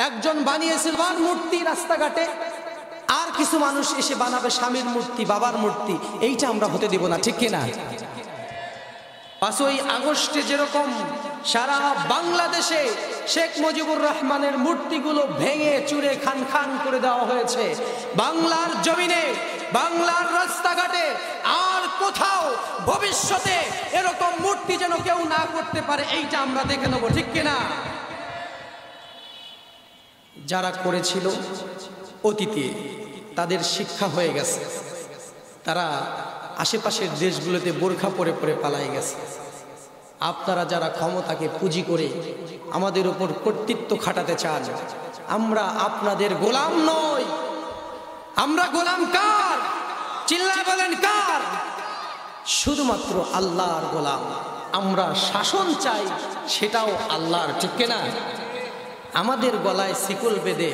একজন বানিয়েছিল বাবার মূর্তি রাস্তাঘাটে, আর কিছু মানুষ এসে বানাবে স্বামীর মূর্তি, বাবার মূর্তি। এইটা আমরা হতে দিব না, ঠিক কিনা? 5ই আগস্টে যেরকম সারা বাংলাদেশে শেখ মুজিবুর রহমানের মূর্তিগুলো ভেঙে চুরে খান খান করে দেওয়া হয়েছে, বাংলার জমিনে, বাংলার রাস্তাঘাটে আর কোথাও ভবিষ্যতে এরকম মূর্তি যেন কেউ না করতে পারে, এইটা আমরা দেখে নেব, ঠিক কিনা? যারা করেছিল অতীতে তাদের শিক্ষা হয়ে গেছে, তারা আশেপাশের দেশগুলোতে বোরখা পরে পরে পালাই গেছে। আপনারা যারা ক্ষমতাকে পুঁজি করে আমাদের উপর কর্তৃত্ব খাটাতে চান, আমরা আপনাদের গোলাম নই। আমরা গোলাম কার? চিল্লায় বলেন কার? শুধুমাত্র আল্লাহর গোলাম। আমরা শাসন চাই, সেটাও আল্লাহর, ঠিক কিনা? আমাদের গলায় শিকল বেঁধে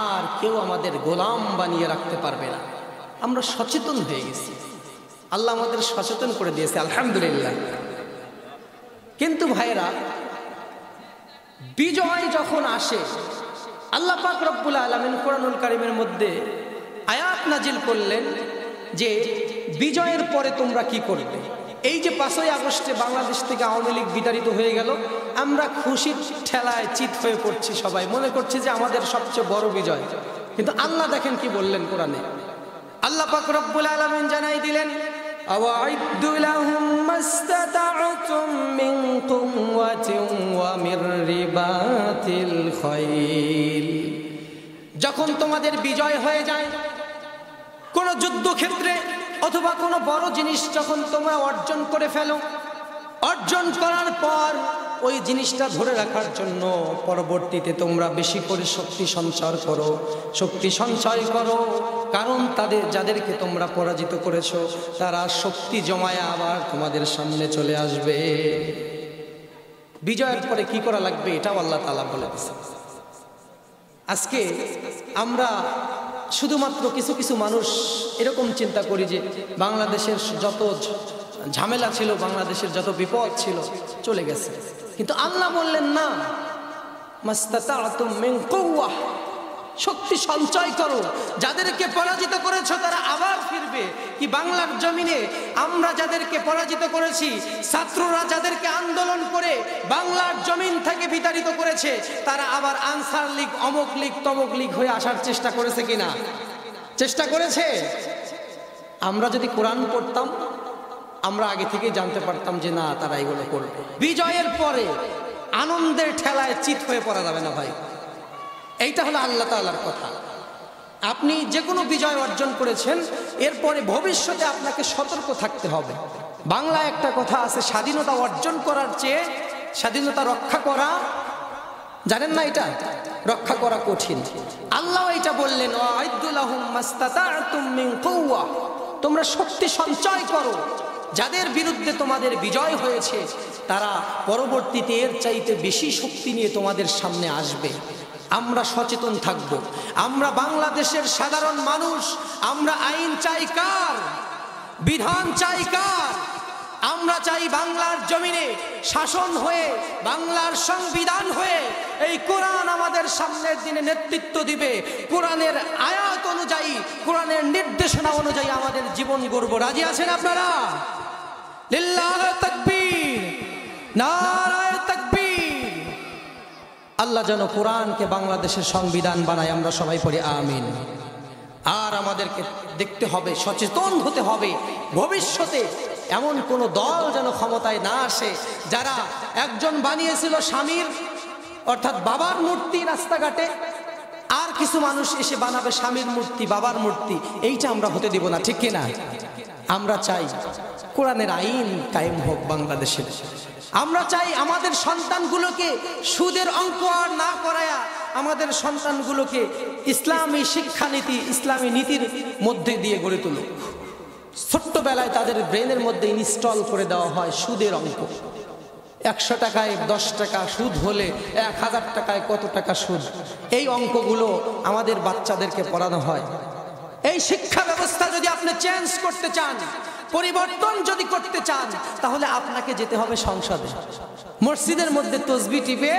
আর কেউ আমাদের গোলাম বানিয়ে রাখতে পারবে না। আমরা সচেতন হয়ে গেছি, আল্লাহ আমাদের সচেতন করে দিয়েছে, আলহামদুলিল্লাহ। কিন্তু ভাইরা, বিজয় যখন আসে, আল্লাহ পাক রব্বুল আলামিন কোরআনুল কারীমের মধ্যে আয়াত নাজিল করলেন যে বিজয়ের পরে তোমরা কি করবে। এই যে 5ই আগস্টে বাংলাদেশ থেকে আওয়ামী লীগ বিতাড়িত হয়ে গেল, আমরা খুশির ঠেলায় চিত হয়ে পড়ছি, সবাই মনে করছি যে আমাদের সবচেয়ে বড় বিজয়। কিন্তু আল্লাহ দেখেন কি বললেন কোরআনে। আল্লাহ পাক রব্বুল আলামিন জানাই দিলেন, আওয়াইদু লাহুম মাসতাতা'তুম মিন কুওয়াতিন ওয়া মির রিবাতিল খাইল। যখন তোমাদের বিজয় হয়ে যায় কোন যুদ্ধক্ষেত্রে অথবা কোনো বড় জিনিস যখন তোমরা অর্জন করে ফেলো, অর্জন করার পর ওই জিনিসটা ধরে রাখার জন্য পরবর্তীতে তোমরা বেশি করে শক্তি সঞ্চয় করো, কারণ যাদেরকে তোমরা পরাজিত করেছো তারা শক্তি জমায় আবার তোমাদের সামনে চলে আসবে। বিজয়ের পরে কি করা লাগবে এটাও আল্লাহ তাআলা বলে দিয়েছেন। আজকে আমরা শুধুমাত্র কিছু কিছু মানুষ এরকম চিন্তা করি যে বাংলাদেশের যত ঝামেলা ছিল, বাংলাদেশের যত বিপদ ছিল চলে গেছে, কিন্তু আল্লাহ বললেন না, মাসতাতা'তুম মিন কুওয়া, শক্তি সঞ্চয় করো। যাদেরকে পরাজিত করেছো তারা আবার ফিরবে। কি বাংলার জমিনে আমরা যাদেরকে পরাজিত করেছি, ছাত্ররা যাদেরকে আন্দোলন করে বাংলার জমিন থেকে বিতাড়িত করেছে, তারা আবার আনসার লীগ, অমুক লীগ, তমুক লীগ হয়ে আসার চেষ্টা করেছে কিনা? চেষ্টা করেছে। আমরা যদি কোরআন পড়তাম আমরা আগে থেকেই জানতে পারতাম যে না, তারা এগুলো করবে। বিজয়ের পরে আনন্দের ঠেলায় চিত হয়ে পড়া যাবে না ভাই। এইটা হলো আল্লাহ তাআলার কথা। আপনি যে কোনো বিজয় অর্জন করেছেন, এরপরে ভবিষ্যতে আপনাকে সতর্ক থাকতে হবে। বাংলায় একটা কথা আছে, স্বাধীনতা অর্জন করার চেয়ে স্বাধীনতা রক্ষা করা, জানেন না এটা? রক্ষা করা কঠিন। আল্লাহ এটা বললেন, ওয়াইদু লাহুম মাসতাতা'তুম মিন কুওয়া, তোমরা শক্তি সঞ্চয় করো। যাদের বিরুদ্ধে তোমাদের বিজয় হয়েছে তারা পরবর্তীতে এর চাইতে বেশি শক্তি নিয়ে তোমাদের সামনে আসবে। আমরা সচেতন থাকব। আমরা বাংলাদেশের সাধারণ মানুষ, আমরা আইন চাই কার? বিধান চাই কার? আমরা চাই বাংলার জমিনে শাসন হয়ে, বাংলার সংবিধান হয়ে এই কোরআন আমাদের সামনের দিনে নেতৃত্ব দিবে। কোরআনের আয়াত অনুযায়ী, কোরআনের নির্দেশনা অনুযায়ী আমাদের জীবন গড়ব। রাজি আছেন আপনারা? লিল্লাহি তাকবীর, নারায়ে তাকবীর। আল্লাহ যেন কোরআনকে বাংলাদেশের সংবিধান বানায়, আমরা সবাই পড়ি আমিন। আর আমাদেরকে দেখতে হবে, সচেতন হতে হবে, ভবিষ্যতে এমন কোন দল যেন ক্ষমতায় না আসে যারা একজন বানিয়েছিল স্বামীর অর্থাৎ বাবার মূর্তি রাস্তাঘাটে, আর কিছু মানুষ এসে বানাবে স্বামীর মূর্তি, বাবার মূর্তি। এইটা আমরা হতে দিব না, ঠিক কিনা? আমরা চাই কোরআনের আইন কায়েম হোক বাংলাদেশে। আমরা চাই আমাদের সন্তানগুলোকে সুদের অঙ্ক আর না করায়া আমাদের সন্তানগুলোকে ইসলামী শিক্ষানীতি, ইসলামী নীতির মধ্যে দিয়ে গড়ে তুলুক। ছোট্টবেলায় তাদের ব্রেনের মধ্যে ইনস্টল করে দেওয়া হয় সুদের অঙ্ক। 100 টাকায় 10 টাকা সুদ হলে 1000 টাকায় কত টাকা সুদ, এই অঙ্কগুলো আমাদের বাচ্চাদেরকে পড়ানো হয়। এই শিক্ষা ব্যবস্থা যদি আপনি চেঞ্জ করতে চান, পরিবর্তন যদি করতে চান, তাহলে আপনাকে যেতে হবে সংসদে। মসজিদের মধ্যে তসবিহ টিপে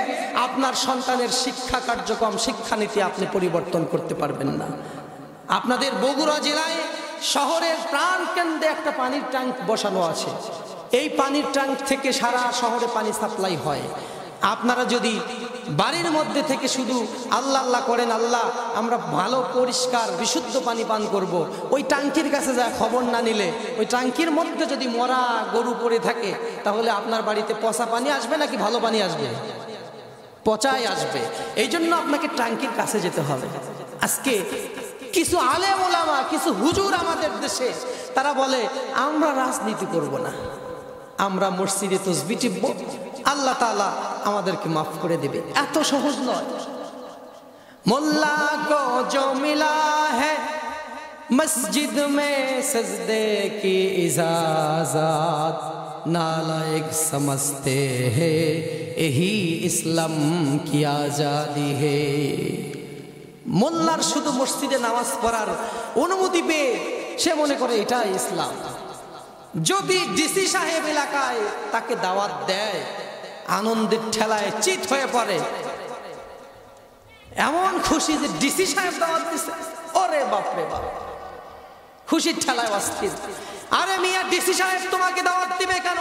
আপনার সন্তানের শিক্ষা কার্যক্রম, শিক্ষানীতি আপনি পরিবর্তন করতে পারবেন না। আপনাদের বগুড়া জেলায় শহরের প্রাণ কেন্দ্রে একটা পানির ট্যাঙ্ক বসানো আছে। এই পানির ট্যাঙ্ক থেকে সারা শহরে পানি সাপ্লাই হয়। আপনারা যদি বাড়ির মধ্যে থেকে শুধু আল্লাহ আল্লাহ করেন, আল্লাহ আমরা ভালো পরিষ্কার বিশুদ্ধ পানি পান করব, ওই ট্যাঙ্কির কাছে যা খবর না নিলে, ওই ট্যাঙ্কির মধ্যে যদি মরা গরু পড়ে থাকে, তাহলে আপনার বাড়িতে পচা পানি আসবে নাকি ভালো পানি আসবে? পচাই আসবে। এই জন্য আপনাকে ট্যাঙ্কির কাছে যেতে হবে। আজকে কিছু আলেম ওলামা, কিছু হুজুর আমাদের দেশে, তারা বলে আমরা রাজনীতি করব না, আমরা মসজিদে তসবিহ টিপব, আল্লাহ তাআলা আমাদেরকে মাফ করে দেবে। এত সহজ নয়। মোল্লা কো জো মিলা है मस्जिद में सजदे की इजाजत नालायक समझते हैं यही इस्लाम की आजादी है। মোল্লার শুধু মসজিদে নামাজ পড়ার অনুমতি পেয়ে সে মনে করে এটা ইসলাম। যদি ডিসি সাহেব এলাকায় তাকে দাওয়াত দেয়, আনন্দের ঠেলায় চিত হয়ে পড়ে, এমন খুশি যে ডিসি সাহেব দাওয়াত দিচ্ছে, ওরে বাপরে বাপ, খুশির ঠেলায় অস্থির। আরে মিয়া, ডিসি সাহেব তোমাকে দাওয়াত দিবে কেন?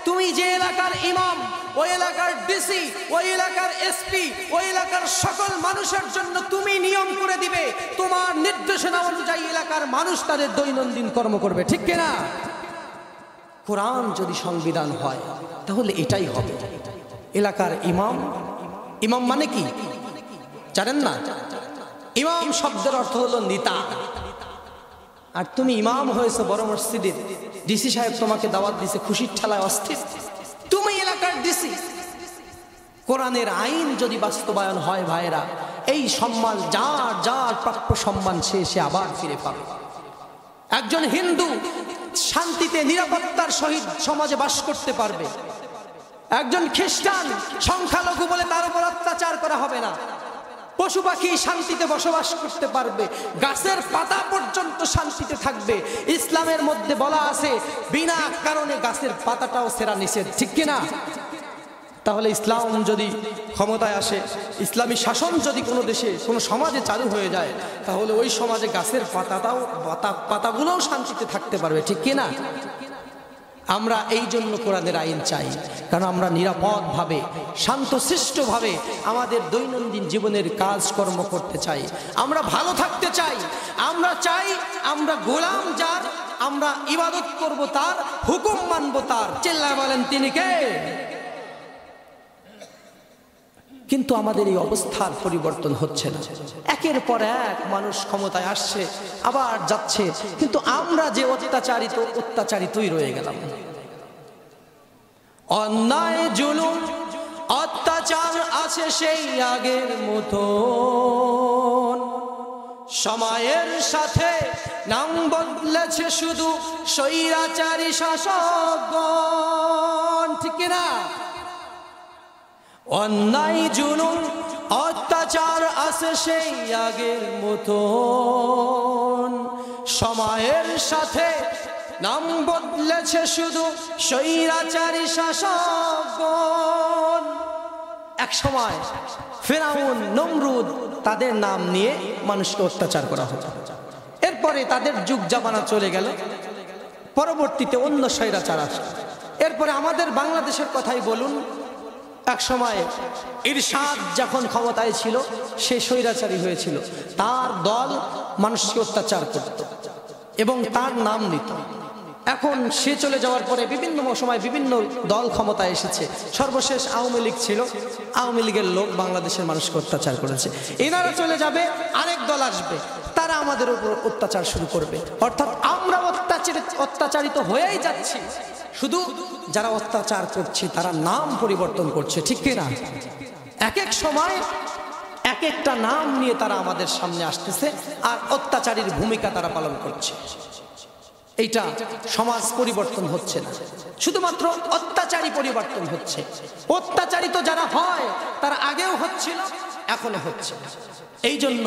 তুমি যে এলাকার ইমাম, ওই এলাকার ডিসি, ওই এলাকার এসপি, ওই এলাকার সকল মানুষের জন্য তুমি নিয়ম করে দিবে, তোমার নির্দেশনা অনুযায়ী এলাকার মানুষ তাদের দৈনন্দিন কর্ম করবে, ঠিক কিনা? কোরআন যদি সংবিধান হয় তাহলে এটাই হবে। এলাকার ইমাম, ইমাম মানে কি জানেন না? ইমাম শব্দের অর্থ হলো নেতা। আর তুমি ইমাম হয়েছো বড় মসজিদের, ডিসি সাহেব তোমাকে দাওয়াত দিছে, খুশির ঠেলায় অস্থির, তুমি এলাকার ডিসি। কোরআনের আইন যদি বাস্তবায়ন হয় ভাইরা, এই সম্মান যার যার প্রাপ্য সম্মান সে আবার ফিরে পাবে। একজন হিন্দু শান্তিতে নিরাপত্তার সহিত সমাজে বাস করতে পারবে। একজন খ্রিস্টান সংখ্যালঘু বলে তার উপর অত্যাচার করা হবে না। পশু পাখি শান্তিতে বসবাস করতে পারবে, গাছের পাতা পর্যন্ত শান্তিতে থাকবে। ইসলামের মধ্যে বলা আছে বিনা কারণে গাছের পাতাটাও ছেঁড়া নিষেধ, ঠিক কিনা? তাহলে ইসলাম যদি ক্ষমতায় আসে, ইসলামী শাসন যদি কোনো দেশে কোনো সমাজে চালু হয়ে যায়, তাহলে ওই সমাজে গাছের পাতাগুলোও শান্তিতে থাকতে পারবে, ঠিক কিনা? আমরা এই জন্য কোরআনের আইন চাই, কারণ আমরা নিরাপদভাবে শান্তশিষ্টভাবে আমাদের দৈনন্দিন জীবনের কাজকর্ম করতে চাই, আমরা ভালো থাকতে চাই। আমরা চাই আমরা গোলাম যার, আমরা ইবাদত করব তার, হুকুম মানব তার। চিল্লায় বলেন তিনি কে? কিন্তু আমাদের এই অবস্থার পরিবর্তন হচ্ছে না। একের পর এক মানুষ ক্ষমতায় আসছে, আবার যাচ্ছে, কিন্তু আমরা যে অত্যাচারিতই রয়ে গেলাম। অন্যায় জুলুম অত্যাচার আছে সেই আগের মতো, সময়ের সাথে নাম বদলেছে শুধু স্বৈরাচারী শাসকগণ, ঠিক কিনা? অন্যায় জুলুম অত্যাচার আছে সেই আগের মতো, সময়ের সাথে নাম বদলেছে শুধু স্বৈরাচারী শাসকগণ। এক সময় ফেরাউন, নমরুদ, তাদের নাম নিয়ে মানুষকে অত্যাচার করা হতো। এরপরে তাদের যুগ জামানা চলে গেল, পরবর্তীতে অন্য স্বৈরাচার আসে। এরপরে আমাদের বাংলাদেশের কথাই বলুন, এক সময় ইরশাদ যখন ক্ষমতায় ছিল সে স্বৈরাচারী হয়েছিল, তার দল মানুষকে অত্যাচার করত এবং তার নাম নিত। এখন সে চলে যাওয়ার পরে বিভিন্ন সময় বিভিন্ন দল ক্ষমতায় এসেছে। সর্বশেষ আওয়ামী লীগ ছিল, আওয়ামী লীগের লোক বাংলাদেশের মানুষকে অত্যাচার করেছে। এনারা চলে যাবে, আরেক দল আসবে, তারা আমাদের উপর অত্যাচার শুরু করবে। অর্থাৎ আমরা অত্যাচারিত হয়েই যাচ্ছি, শুধু যারা অত্যাচার করছে তারা নাম পরিবর্তন করছে, ঠিক কিনা? এক এক সময় এক একটা নাম নিয়ে তারা আমাদের সামনে আসতেছে আর অত্যাচারীর ভূমিকা তারা পালন করছে। এইটা সমাজ পরিবর্তন হচ্ছে না, শুধুমাত্র অত্যাচারী পরিবর্তন হচ্ছে। অত্যাচারিত যারা হয় তারা আগেও হচ্ছিল, এখনো হচ্ছে। এই জন্য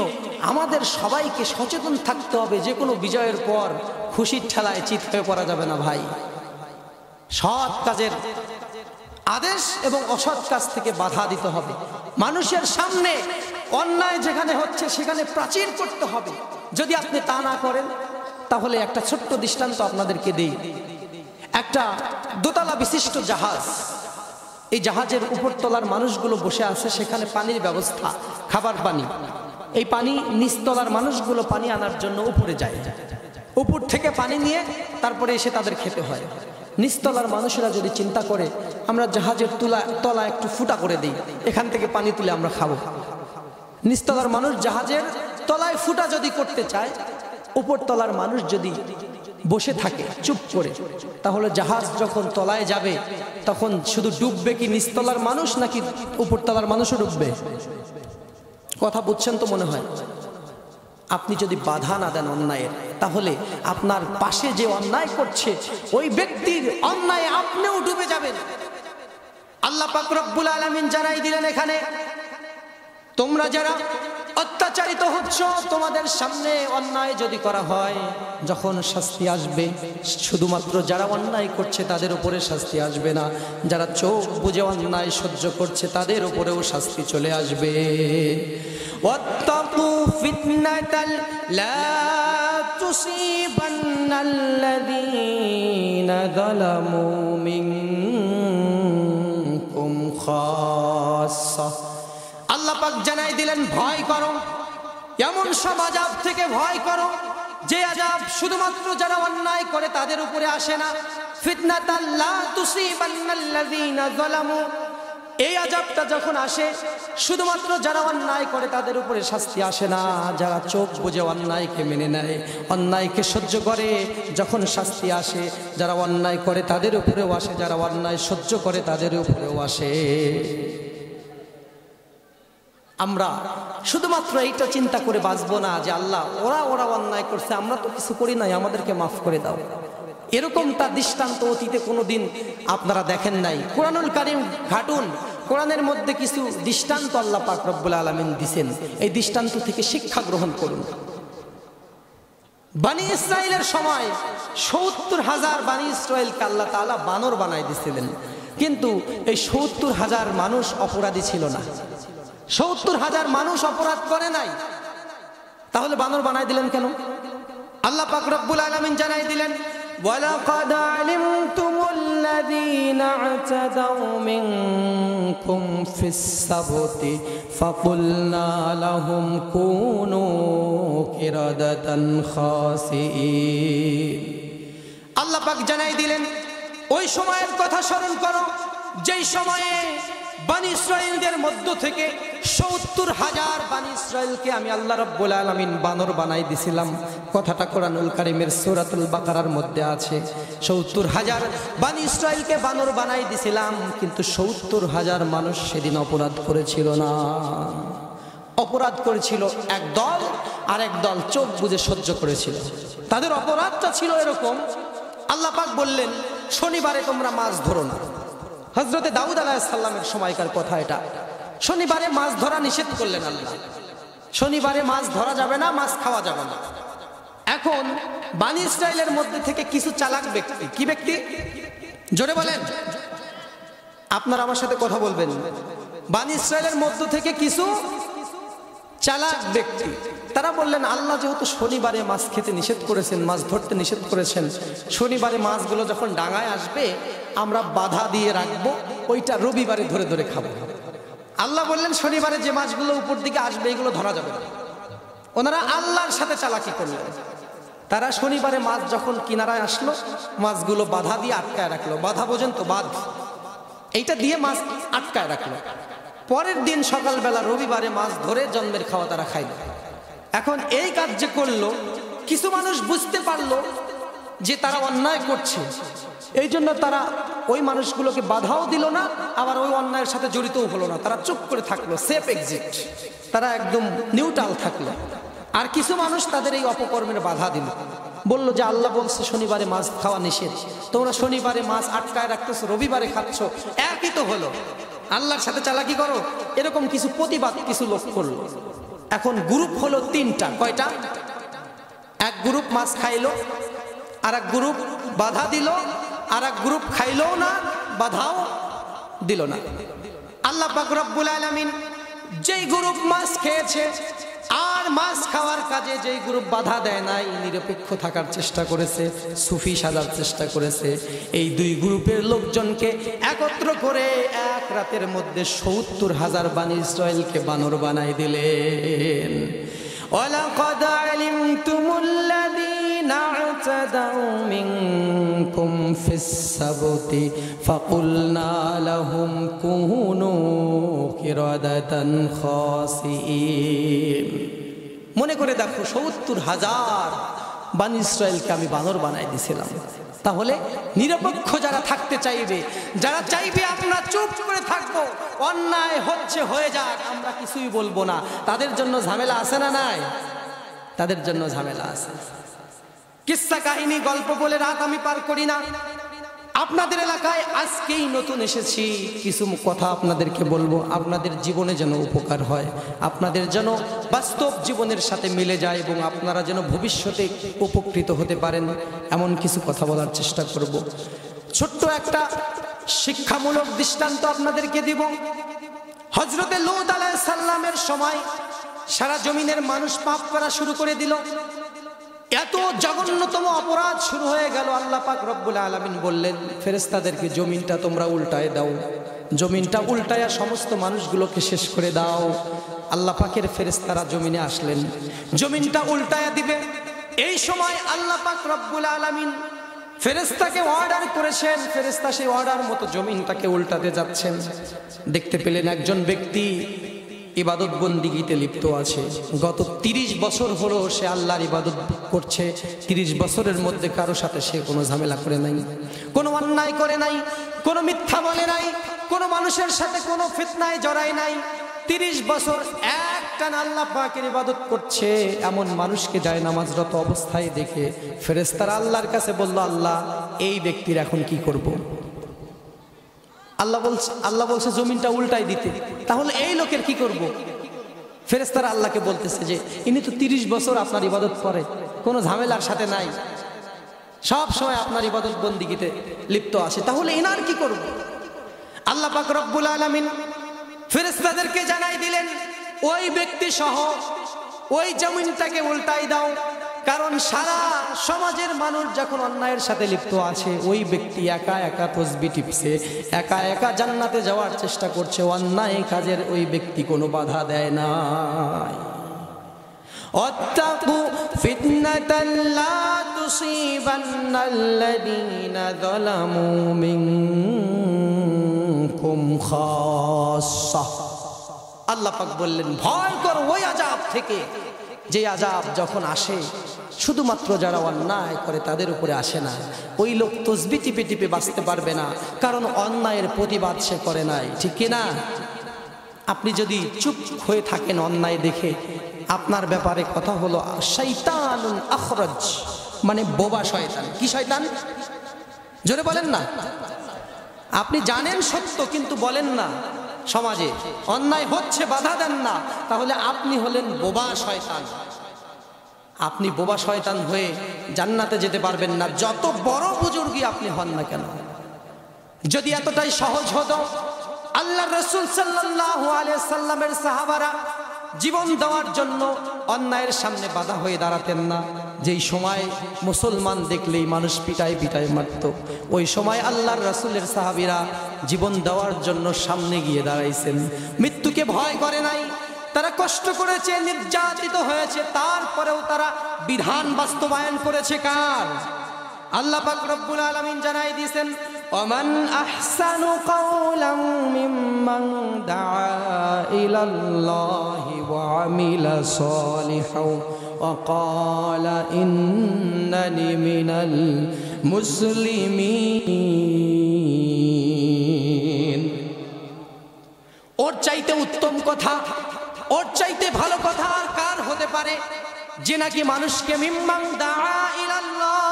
আমাদের সবাইকে সচেতন থাকতে হবে, যে কোনো বিজয়ের পর খুশির ঠেলায় চিত হয়ে পড়া যাবে না ভাই। সৎ কাজের আদেশ এবং অসৎ কাজ থেকে বাধা দিতে হবে। মানুষের সামনে অন্যায় যেখানে হচ্ছে সেখানে প্রাচীর করতে হবে। যদি আপনি তা না করেন তাহলে একটা ছোট্ট দৃষ্টান্ত আপনাদেরকে দেই। একটা দোতলা বিশিষ্ট জাহাজ, এই জাহাজের উপরতলার মানুষগুলো বসে আছে, সেখানে পানির ব্যবস্থা, খাবার পানি। এই পানি নিচতলার মানুষগুলো পানি আনার জন্য উপরে যায়, উপর থেকে পানি নিয়ে তারপরে এসে তাদের খেতে হয়। নিচতলার মানুষেরা যদি চিন্তা করে আমরা জাহাজের তলা একটু ফুটা করে দিই, এখান থেকে পানি তুলে আমরা খাবো। নিচতলার মানুষ জাহাজের তলায় ফুটা যদি করতে চায়, উপরতলার মানুষ যদি বসে থাকে চুপ করে, তাহলে জাহাজ যখন তলায় যাবে তখন শুধু ডুববে কি নিচতলার মানুষ, নাকি উপরতলার মানুষও ডুববে? কথা বুঝছেন তো মনে হয়। আপনি যদি বাধা না দেন অন্যায়ের, তাহলে আপনার পাশে যে অন্যায় করছে ওই ব্যক্তির অন্যায় আপনিও ডুবে যাবেন। আল্লাহ পাক রব্বুল আলামিন জানাই দিলেন এখানে, তোমরা যারা অত্যাচারিত হচ্ছ, তোমাদের সামনে অন্যায় যদি করা হয়, যখন শাস্তি আসবে, শুধুমাত্র যারা অন্যায় করছে তাদের উপরে শাস্তি আসবে না, যারা চোখ বুজে অন্যায় সহ্য করছে তাদের উপরেও শাস্তি চলে আসবে। ওয়াত্তাকু ফিতনাতাল লা তুসিবান্নাল্লাযীনা যালামু মিনকুম খাসসা। আল্লাহ পাক জানাই দিলেন, ভয় করো, এমন সব আযাব থেকে ভয় করো যে আযাব শুধুমাত্র যারা অন্যায় করে তাদের উপরে আসে না। ফিতনাতাল লা তুসিবান্নাল্লাযীনা যালামু, এই আযাবটা যখন আসে শুধুমাত্র যারা অন্যায় করে তাদের উপরে শাস্তি আসে না, যারা চোখ বুজে অন্যায়কে মেনে নেয়, অন্যায়কে সহ্য করে, যখন শাস্তি আসে যারা অন্যায় করে তাদের উপরেও আসে, যারা অন্যায় সহ্য করে তাদের উপরেও আসে। আমরা শুধুমাত্র এইটা চিন্তা করে বাঁচবো না যে আল্লাহ ওরা অন্যায় করছে, আমরা তো কিছু করি নাই, আমাদেরকে মাফ করে দাও। এরকম তার দৃষ্টান্ত অতীতে কোনোদিন আপনারা দেখেন নাই। কোরআনুল কারীম ঘাটুন, কোরআনের মধ্যে কিছু দৃষ্টান্ত আল্লাহ পাক রব্বুল আলামিন দিয়েছেন, এই দৃষ্টান্ত থেকে শিক্ষা গ্রহণ করুন। বনি ইসরাইলের সময় ৭০,০০০ বনি ইসরাইলকে আল্লাহ তাআলা বানর বানাই দিয়েছিলেন, কিন্তু এই ৭০,০০০ মানুষ অপরাধী ছিল না। ৭০,০০০ মানুষ অপরাধ করে নাই, তাহলে বানর বানাই দিলেন কেন? আল্লাহ পাক রব্বুল আলামিন জানাই দিলেন, ওয়ালাকাদ আলিমতুমুল্লাযীনা আ'তাদাউ মিনকুম ফিস সাবতি ফাকুলনা লাহুম কুনু কিরাদাতান খাসিঈন। আল্লাহ পাক জানাই দিলেন, ওই সময়ের কথা স্মরণ করো যেই সময়ে বনি ইসরাইলদের মধ্য থেকে ৭০,০০০ বনি ইসরাইলকে আমি আল্লাহ রাব্বুল আলামিন বানর বানাই দিছিলাম। কথাটা কোরআনুল কারীমের সূরাতুল বাকারার মধ্যে আছে। ৭০,০০০ বনি ইসরাইলকে বানর বানাই দিছিলাম, কিন্তু ৭০,০০০ মানুষ সেদিন অপরাধ করেছিল না। অপরাধ করেছিল এক দল, আর এক দল চোখ বুজে সহ্য করেছিল। তাদের অপরাধটা ছিল এরকম, আল্লাহ পাক বললেন, শনিবারে তোমরা মাছ ধরো না। হযরতে দাউদ আলাইহিস সালামের সময়কার কথা এটা। শনিবারে মাছ ধরা নিষেধ করলেন আল্লাহ। শনিবারে মাছ ধরা যাবে না, মাছ খাওয়া যাবে না। এখন বনি ইসরাইলের মধ্যে থেকে কিছু চালাক ব্যক্তি, কি ব্যক্তি জোরে বলেন, আপনারা আমার সাথে কথা বলবেন। বনি ইসরাইলের মধ্য থেকে কিছু চালাক ব্যক্তি, তারা বললেন, আল্লাহ যেহেতু শনিবারে মাছ খেতে নিষেধ করেছেন, মাছ ধরতে নিষেধ করেছেন, শনিবারে মাছগুলো যখন ডাঙায় আসবে আমরা বাধা দিয়ে রাখবো, ওইটা রবিবারে ধরে ধরে খাবো। আল্লাহ বললেন, শনিবারে যে মাছগুলো উপর দিকে আসবে এগুলো ধরা যাবে না। ওনারা আল্লাহর সাথে চালাকি করলেন। তারা শনিবারে মাছ যখন কিনারায় আসলো, মাছগুলো বাধা দিয়ে আটকায় রাখলো। বাধা বোঝেন তো, বাঁধ, এইটা দিয়ে মাছ আটকায় রাখলো। পরের দিন সকালবেলা রবিবারে মাছ ধরে জন্মের খাওয়া তারা খাইল। এখন এই কাজ যে করলো, কিছু মানুষ বুঝতে পারলো যে তারা অন্যায় করছে, এই জন্য তারা ওই মানুষগুলোকে বাধাও দিল না, আবার ওই অন্যায়ের সাথে জড়িতও হলো না। তারা চুপ করে থাকলো, সেফ এক্সিট, তারা একদম নিউট্রাল থাকলো। আর কিছু মানুষ তাদের এই অপকর্মের বাধা দিল, বলল যে আল্লাহ বলছে শনিবারে মাছ খাওয়া নিষেধ, তোমরা শনিবারে মাছ আটকায় রাখতেছো, রবিবারে খাচ্ছ, একই তো হলো, আল্লাহর সাথে চালাকি করো। এরকম কিছু প্রতিবাদ কিছু লোক করলো। এখন গ্রুপ হলো তিনটা। কয়টা? এক গ্রুপ মাছ খাইলো, আর এক গ্রুপ বাধা দিল, আর এক গ্রুপ খাইলো না, বাধাও দিল না। আল্লাহ পাক রব্বুল আলামিন যেই গ্রুপ মাছ খেয়েছে আর মাছ খাওয়ার কাজে যেই গ্রুপ বাধা দেয় নাই, নিরপেক্ষ থাকার চেষ্টা করেছে, সুফি সাজার চেষ্টা করেছে, এই দুই গ্রুপের লোকজনকে একত্র করে এক রাতের মধ্যে ৭০,০০০ বানি ইসরায়েলকে বানর বানাই দিলেন। ওয়ালাকাদ আলিমতুমুল্লাযীনা আ'তাদাউ মিনকুম ফিস সাবতি ফাকুলনা লাহুম কুনু কিরাদাতান খাসিঈন। মনে করে দেখো ৭০,০০০ বানি ইসরায়েলকে আমি বানর বানাই দিয়েছিলাম। তাহলে নিরপেক্ষ যারা থাকতে চাইবে, যারা চাইবে আমরা চুপ করে থাকবো, অন্যায় হচ্ছে হয়ে যাক, আমরা কিছুই বলবো না, তাদের জন্য ঝামেলা আছে না নাই? তাদের জন্য ঝামেলা আছে। কিস্সা কাহিনী গল্প বলে রাত আমি পার করি না। আপনাদের এলাকায় আজকেই নতুন এসেছি, কিছু কথা আপনাদেরকে বলবো, আপনাদের জীবনে যেন উপকার হয়, আপনাদের যেন বাস্তব জীবনের সাথে মিলে যায় এবং আপনারা যেন ভবিষ্যতে উপকৃত হতে পারেন, এমন কিছু কথা বলার চেষ্টা করব। ছোট্ট একটা শিক্ষামূলক দৃষ্টান্ত আপনাদেরকে দিব। হযরতে লূত আলাইহিস সালামের সময় সারা জমিনের মানুষ পাপ করা শুরু করে দিল। এত জঘন্যতম অপরাধ শুরু হয়ে গেল। আল্লাহ পাক রব্বুল আলামিন বললেন ফেরেশতাদেরকে, জমিনটা তোমরা উল্টায় দাও, জমিনটা উল্টায়া সমস্ত মানুষগুলোকে শেষ করে দাও। আল্লাহ পাকের ফেরেশতারা জমিনে আসলেন, জমিনটা উল্টায়া দিবে। এই সময় আল্লাহ পাক রব্বুল আলামিন ফেরেশতাকে অর্ডার করেছেন, ফেরেশতা সেই অর্ডার মতো জমিনটাকে উল্টাতে যাচ্ছেন। দেখতে পেলেন একজন ব্যক্তি ইবাদত বন্দিগিতে লিপ্ত আছে। গত ৩০ বছর হলো সে আল্লাহর ইবাদত করছে। ৩০ বছরের মধ্যে কারো সাথে সে কোনো ঝামেলা করে নাই, কোনো অন্যায় করে নাই, কোনো মিথ্যা বলে নাই, কোনো মানুষের সাথে কোনো ফিতনায় জড়ায় নাই। ৩০ বছর একটানা আল্লাহ পাকের ইবাদত করছে। এমন মানুষকে যায় নামাজরত অবস্থায় দেখে ফেরেশতারা আল্লাহর কাছে বলল, আল্লাহ এই ব্যক্তির এখন কি করব? আল্লাহ বলছে জমিনটা উল্টাই দিতে, তাহলে এই লোকের কি করব? ফেরেশতারা আল্লাহকে বলতেছে যে ইনি তো ৩০ বছর আপনার ইবাদত করে, কোনো ঝামেলার সাথে নাই, সব সময় আপনার ইবাদত বন্দিগিতে লিপ্ত আছে, তাহলে এনার কি করব? আল্লাহ পাক রব্বুল আলামিন ফেরেশতাদেরকে জানাই দিলেন, ওই ব্যক্তি সহ ওই জমিনটাকে উল্টাই দাও। কারণ সারা সমাজের মানুষ যখন অন্যায়ের সাথে লিপ্ত আছে, ওই ব্যক্তি একা একা তসবিহ টিপছে, একা একা জান্নাতে যাওয়ার চেষ্টা করছে, অন্যায় কাজের ওই ব্যক্তি কোনো বাধা দেয় না। ওয়াত্তাকু ফিতনাতাল লা তুসিবান্নাল্লাযীনা যালামু মিনকুম খাসসা। আল্লাহ পাক বললেন ভয় করো ওই আযাব থেকে, যে আযাব যখন আসে শুধুমাত্র যারা অন্যায় করে তাদের উপরে আসে না। ওই লোক তসবিহ টিপে টিপে বাঁচতে পারবে না, কারণ অন্যায়ের প্রতিবাদ সে করে নাই, ঠিক কিনা? আপনি যদি চুপ হয়ে থাকেন অন্যায় দেখে, আপনার ব্যাপারে কথা হলো শাইতানুন আখরাজ, মানে বোবা শয়তান। কি শয়তান? জোরে বলেন না। আপনি জানেন সত্য কিন্তু বলেন না, সমাজে অন্যায় হচ্ছে বাধা দেন না, তাহলে আপনি হলেন বোবা শয়তান। আপনি বোবা শয়তান হয়ে জান্নাতে যেতে পারবেন না, যত বড় বুজুর্গই আপনি হন না কেন। যদি এতটাই সহজ হতো, আল্লাহর রাসূল সাল্লাল্লাহু আলাইহি সাল্লামের সাহাবারা জীবন দেওয়ার জন্য অন্যায়ের সামনে বাধা হয়ে দাঁড়াতেন না। যেই সময় মুসলমান দেখলেই মানুষ পিটায় পিটায় মারত, ওই সময় আল্লাহর রাসূলের সাহাবীরা জীবন দেওয়ার জন্য সামনে গিয়ে দাঁড়াইছেন। মৃত্যুকে ভয় করে নাই, তারা কষ্ট করেছে, নির্যাতিত হয়েছে, তারপরেও তারা বিধান বাস্তবায়ন করেছে কার? আল্লাহ পাক রব্বুল আলামিন জানাই দিয়েছেন, ওমান আহসানু কাওলাম মিম্মান দাআ ইলাল্লাহি ওয়া আমিলা সালিহাও ওয়া ক্বালা ইন্নানি মিনাল মুসলিমিন। ওর চাইতে উত্তম কথা, ওর চাইতে ভালো কথা আর কার হতে পারে, যে নাকি মানুষকে মিম্মান দাআ ইলাল্লাহ,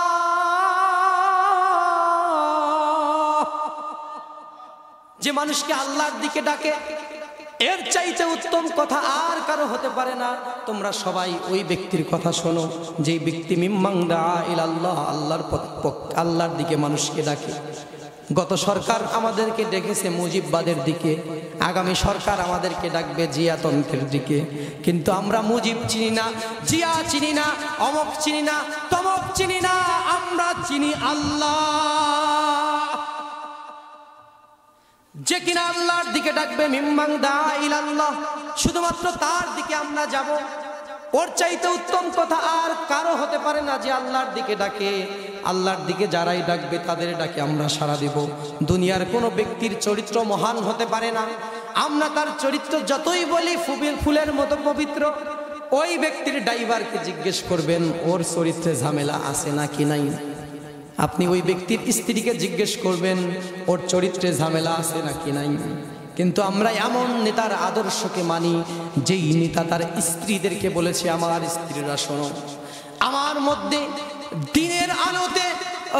যে মানুষকে আল্লাহর দিকে ডাকে, এর চাইতে উত্তম কথা আর কারো হতে পারে না। তোমরা সবাই ওই ব্যক্তির কথা শোনো, যেই ব্যক্তি মিম্মান দাআ ইলাল্লাহ, আল্লাহর দিকে মানুষকে ডাকে। গত সরকার আমাদেরকে ডেকেছে মুজিববাদের দিকে, আগামী সরকার আমাদেরকে ডাকবে জিয়াতন্ত্রের দিকে। কিন্তু আমরা মুজিব চিনি না, জিয়া চিনি না, অমক চিনি না, তমক চিনি না, আমরা চিনি আল্লাহ, যে কিনা আল্লাহর দিকে ডাকবে। মিম্মান দা ইলাল্লাহ, শুধুমাত্র তার দিকে আমরা যাব। ওর চাইতে উত্তম কথা আর কারো হতে পারে না যে আল্লাহর দিকে ডাকে। আল্লাহর দিকে যারাই ডাকবে তাদের ডাকে আমরা সাড়া দেব। দুনিয়ার কোনো ব্যক্তির চরিত্র মহান হতে পারে না, আমরা তার চরিত্র যতই বলি ফুলের মতো পবিত্র, ওই ব্যক্তির ড্রাইভারকে জিজ্ঞেস করবেন ওর চরিত্রে ঝামেলা আছে নাকি নাই। আপনি ওই ব্যক্তির স্ত্রীকে জিজ্ঞেস করবেন ওর চরিত্রে ঝামেলা আছে নাকি নাই। কিন্তু আমরা এমন নেতার আদর্শকে মানি যেই নেতা তার স্ত্রীদেরকে বলেছে, আমার স্ত্রীরা শোনো, আমার মধ্যে দিনের আলোতে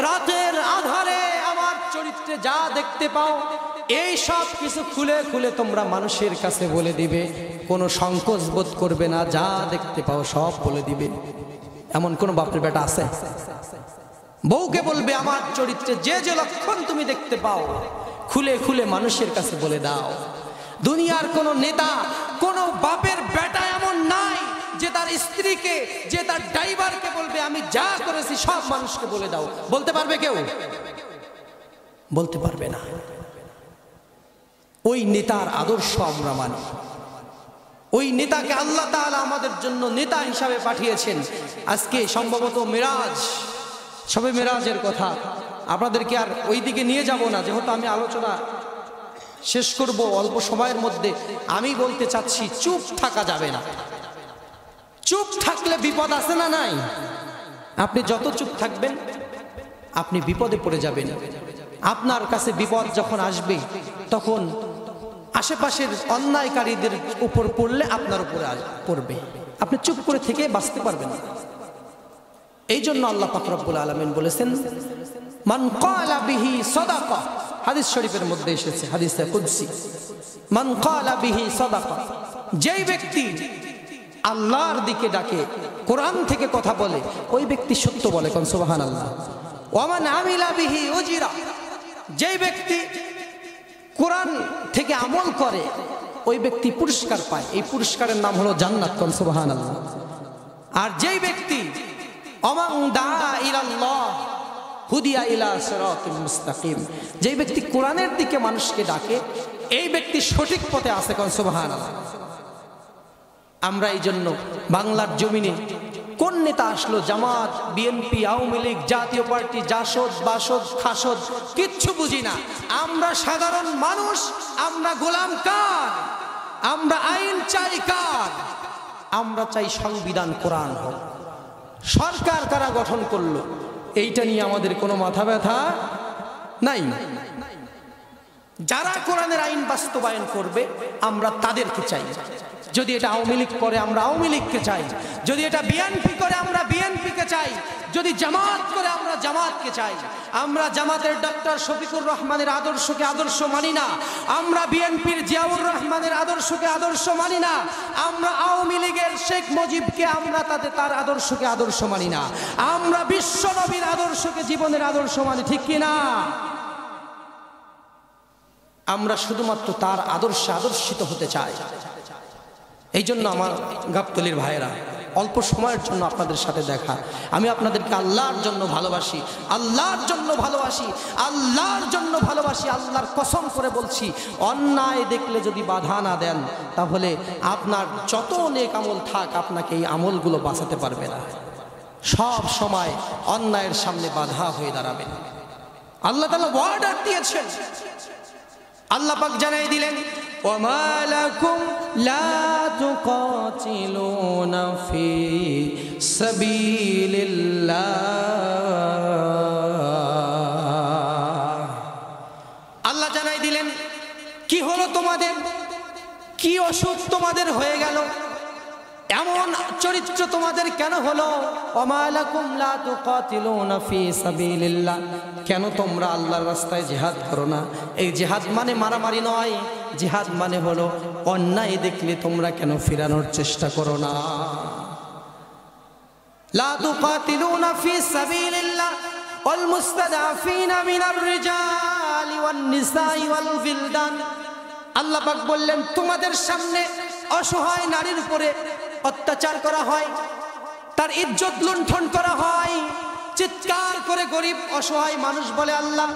রাতের আধারে আমার চরিত্রে যা দেখতে পাও এই সব কিছু খুলে খুলে তোমরা মানুষের কাছে বলে দিবে, কোনো সংকোচ বোধ করবে না, যা দেখতে পাও সব বলে দিবে। এমন কোন বাপের বেটা আছে? বউকে বলবে আমার চরিত্রে যে যে লক্ষণ তুমি দেখতে পাও খুলে খুলে মানুষের কাছে বলে দাও। দুনিয়ার কোন নেতা, কোন বাপের বেটা এমন নাই যে তার স্ত্রীকে, যে তার ড্রাইভারকে বলবে আমি যা করেছি সব মানুষকে বলে দাও। বলতে পারবে কেউ? বলতে পারবে না। ওই নেতার আদর্শ আমরা মানি। ওই নেতাকে আল্লাহ তাআলা আমাদের জন্য নেতা হিসাবে পাঠিয়েছেন। আজকে সম্ভবত মেরাজ, সবে মেরাজের কথা আপনাদেরকে আর ওই দিকে নিয়ে যাব না, যেহেতু আমি আলোচনা শেষ করব অল্প সময়ের মধ্যে। আমি বলতে চাচ্ছি চুপ থাকা যাবে না। চুপ থাকলে বিপদ আছে না নাই? আপনি যত চুপ থাকবেন আপনি বিপদে পড়ে যাবেন। আপনার কাছে বিপদ যখন আসবে তখন আশেপাশের অন্যায়কারীদের উপর পড়লে আপনার উপরে পড়বে। আপনি চুপ করে থেকে বাঁচতে পারবেন না। এই জন্য আল্লাহ পাক রব্বুল আলামিন বলেছেন মান ক্বালা বিহি সাদাকা, হাদিস শরীফের মধ্যে এসেছে, হাদিসে কুদসি, মান ক্বালা বিহি সাদাকা, যেই ব্যক্তি আল্লাহর দিকে ডাকে, কোরআন থেকে কথা বলে, ওই ব্যক্তি সত্য বলে। কোন সুবহানাল্লাহ। ওয়া মান আমিলা বিহি উজিরা, যেই ব্যক্তি কোরআন থেকে আমল করে ওই ব্যক্তি পুরস্কার পায়। এই পুরস্কারের নাম হলো জান্নাত। কোন সুবহানাল্লাহ। আর যেই ব্যক্তি অমান দা ইলাল্লাহ হুদিয়া ইলা সিরাতিল মুস্তাকিম, যেই ব্যক্তি কোরআনের দিকে মানুষকে ডাকে এই ব্যক্তি সঠিক পথে আছে। কোন সুবহানাল্লাহ। আমরা এই জন্য বাংলার জমিনে কোন নেতা আসলো, জামাত, বিএনপি, আওয়ামী লীগ, জাতীয় পার্টি, জাসদ, বাসদ, খাসদ, কিচ্ছু বুঝি না। আমরা সাধারণ মানুষ, আমরা গোলাম কার? আমরা আইন চাই কার? আমরা চাই সংবিধান কোরআন হোক। সরকার কারা গঠন করলো এইটা নিয়ে আমাদের কোনো মাথা ব্যথা নাই। যারা কোরআনের আইন বাস্তবায়ন করবে আমরা তাদেরকে চাই। যদি এটা আওয়ামী লীগ করে আমরা আওয়ামী লীগকে চাই, যদি এটা বিএনপি করে আমরা বিএনপিকে চাই, যদি জামাত করে আমরা জামাতকে চাই। আমরা জামাতের ডক্টর শফিকুর রহমানের আদর্শকে আদর্শ মানি না, আমরা বিএনপির জিয়াউর রহমানের আদর্শকে আদর্শ মানি না, আমরা আওয়ামী লীগের শেখ মুজিবকে আমরা তার আদর্শকে আদর্শ মানি না, আমরা বিশ্ব নবীর আদর্শকে জীবনের আদর্শ মানি। ঠিক কিনা? আমরা শুধুমাত্র তার আদর্শে আদর্শিত হতে চাই। এই জন্য আমার গাবতলীর ভাইয়েরা, অল্প সময়ের জন্য আপনাদের সাথে দেখা, আমি আপনাদেরকে আল্লাহর জন্য ভালোবাসি, আল্লাহর জন্য ভালোবাসি, আল্লাহর জন্য ভালোবাসি। আল্লাহর কসম করে বলছি, অন্যায় দেখলে যদি বাধা না দেন তাহলে আপনার যত নেক আমল থাক আপনাকে এই আমলগুলো বাঁচাতে পারবে না। সব সময় অন্যায়ের সামনে বাধা হয়ে দাঁড়াবেন। আল্লাহ তাআলা ওয়ার্ডার দিয়েছেন। আল্লাহ পাক জানাই দিলেন ওয়ামা লাকুম লা তুকাতিলুনা ফি সাবিলিল্লাহ। আল্লাহ জানাই দিলেন কি হলো তোমাদের, কি অসুখ তোমাদের হয়ে গেল, এমন চরিত্র তোমাদের কেন হলো? ওয়ামা লাকুম লা তুকাতিলুনা ফি সাবিলিল্লাহ, কেন তোমরা আল্লাহর রাস্তায় জিহাদ করো না? এই জিহাদ মানে মারামারি নয়, জিহাদ মানে হলো অন্যায় দেখলে তোমরা কেন ফিরানোর চেষ্টা করো না? লা তুকাতিলুনা ফি সাবিলিল্লাহ ওয়াল মুস্তাদাফিনা মিনার রিজালি ওয়ান নিসাই ওয়াল বিলদান। আল্লাহ পাক বললেন তোমাদের সামনে অসহায় নারীর উপরে অত্যাচার করা হয়, তার ইজ্জত লুণ্ঠন করা হয়, চিৎকার করে গরিব অসহায় মানুষ বলে আল্লাহ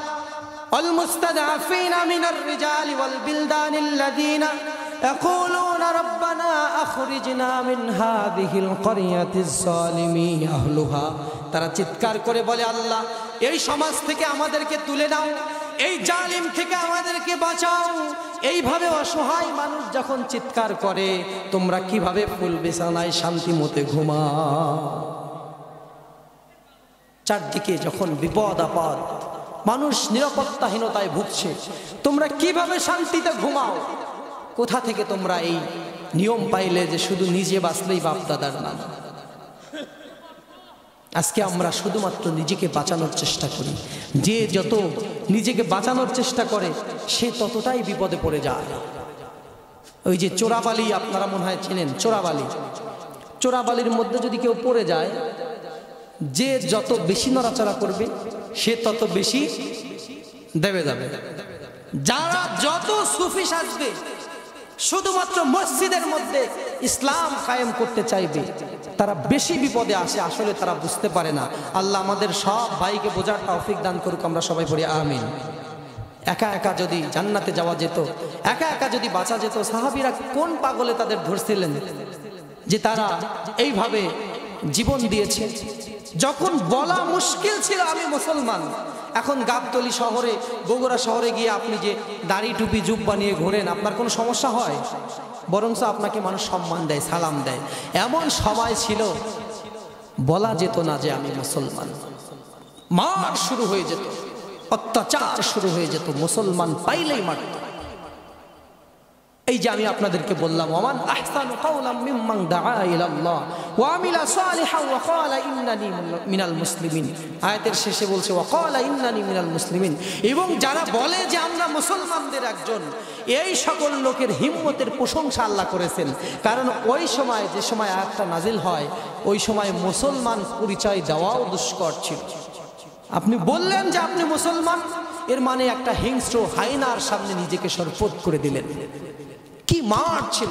ওয়াল মুস্তাদাফিনা মিনার রিজালি ওয়াল বিলদানিল্লাযিনা ইয়াকুলুনা রাব্বানা আখরিজনা মিন হাযিহিল ক্বরিয়াতিজ যালিমি আহলুহা। তারা চিৎকার করে বলে আল্লাহ এই সমাজ থেকে আমাদেরকে তুলে নাও, এই জালিম থেকে আমাদেরকে বাঁচাও। এইভাবে অসহায় মানুষ যখন চিৎকার করে তোমরা কিভাবে ফুল বিছানায় শান্তি মতে ঘুমাও? চারদিকে যখন বিপদ আপদ, মানুষ নিরাপত্তাহীনতায় ভুগছে, তোমরা কিভাবে শান্তিতে ঘুমাও? কোথা থেকে তোমরা এই নিয়ম পাইলে যে শুধু নিজে বাঁচলেই বাপ দাদার নাম? আজকে আমরা শুধুমাত্র নিজেকে বাঁচানোর চেষ্টা করি। যে যত নিজেকে বাঁচানোর চেষ্টা করে সে ততটাই বিপদে পড়ে যায়। ওই যে চোরাবালি, আপনারা মনে হয় চেনেন চোরাবালি। চোরাবালির মধ্যে যদি কেউ পড়ে যায়, যে যত বেশি নড়াচড়া করবে সে তত বেশি দেবে যাবে। যারা যত সুফি সাজবে, শুধুমাত্র মসজিদের মধ্যে ইসলাম কায়েম করতে চাইবে, তারা বেশি বিপদে আসে। আসলে তারা বুঝতে পারে না। আল্লাহ আমাদের সব ভাইকে বোঝার তৌফিক দান করুক, আমরা সবাই পড়ি আমিন। একা একা যদি জান্নাতে যাওয়া যেত, একা একা যদি বাঁচা যেত, সাহাবীরা কোন পাগলে তাদের ধরছিলেন যে তারা এইভাবে জীবন দিয়েছে? যখন বলা মুশকিল ছিল আমি মুসলমান, এখন গাবতলী শহরে, বগুড়া শহরে গিয়ে আপনি যে দাড়ি টুপি জুব্বা নিয়ে ঘোরেন, আপনার কোনো সমস্যা হয়? বরঞ্চ আপনাকে মানুষ সম্মান দেয়, সালাম দেয়। এমন সময় ছিল বলা যেত না যে আমি মুসলমান। মার শুরু হয়ে যেত, অত্যাচার শুরু হয়ে যেত, মুসলমান পাইলেই মারত। এই যে আমি আপনাদেরকে বললাম ওমান আহসানু কাওলাম মিম্মান দাআ ইলাল্লাহ ওয়া আমিলা সালিহান ওয়া ক্বালা ইন্নানি মিনাল মুসলিমিন। আয়াতের শেষে বলছে ওয়া ক্বালা ইন্নানি মিনাল মুসলিমিন। এবং যারা বলে যে আমরা মুসলমানদের একজন, এই সকল লোকের হিম্মতের প্রশংসা আল্লাহ করেছেন। কারণ ওই সময়, যে সময় আয়াতটা নাজিল হয়, ওই সময় মুসলমান পরিচয় দেওয়াও দুষ্কর ছিল। আপনি বললেন যে আপনি মুসলমান, এর মানে একটা হিংস্র হায়নার সামনে নিজেকে সরপত করে দিলেন। কি মার ছিল!